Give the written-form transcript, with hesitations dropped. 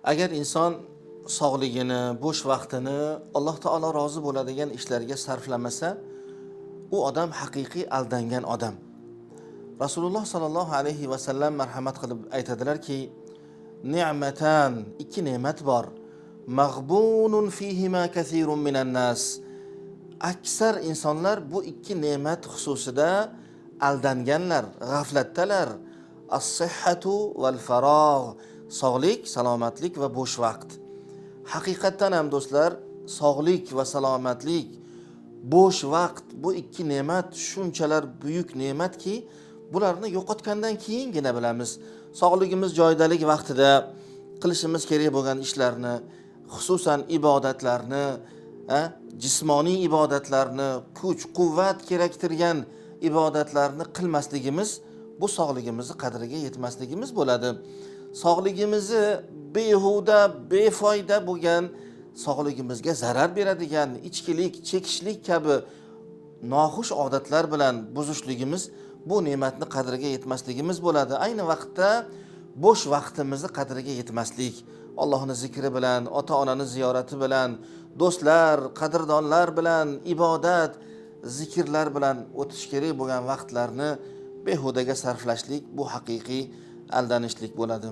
Agar inson sog'ligini, bo'sh vaqtini Alloh taolo rozi bo'ladigan ishlarga sarflamasa, u odam haqiqiy aldangan odam. Rasululloh sallallohu alayhi va sallam marhamat qilib aytadilarki, ni'matan, ikki ne'mat bor. Maghbunun fihima kathirun minan nas. Aksar insonlar bu ikki ne'mat xususida aldanganlar, g'aflatdalar. As-sihhatu val faragh, sog'lik, salomatlik va bo'sh vaqt. Haqiqatdan ham do'stlar, sog'lik va salomatlik, bo'sh vaqt, bu ikki ne'mat shunchalar buyuk ne'matki, bularni yo'qotgandan keyingina bilamiz. Sog'ligimiz joyidalik vaqtida qilishimiz kerak bo'lgan ishlarni, xususan ibodatlarni, jismoniy ibodatlarni, kuch, quvvat keraktirgan ibodatlarni qilmasligimiz bu sog'ligimizni qadriga yetmasligimiz bo'ladi. Sog'ligimizni behuda, befoyda bo'lgan, sog'ligimizga zarar beradigan ichkilik, chekishlik kabi noxush odatlar bilan buzishligimiz bu ne'matni qadriga yetmasligimiz bo'ladi. Ayni vaqtda bo'sh vaqtimizni qadriga yetmaslik, Allohning zikri bilan, ota-onani ziyorati bilan, do'stlar, qadrdonlar bilan, ibodat, zikrlar bilan o'tish kerak bo'lgan vaqtlarni behudaga sarflashlik bu haqiqiy aldanishlik bo'ladi.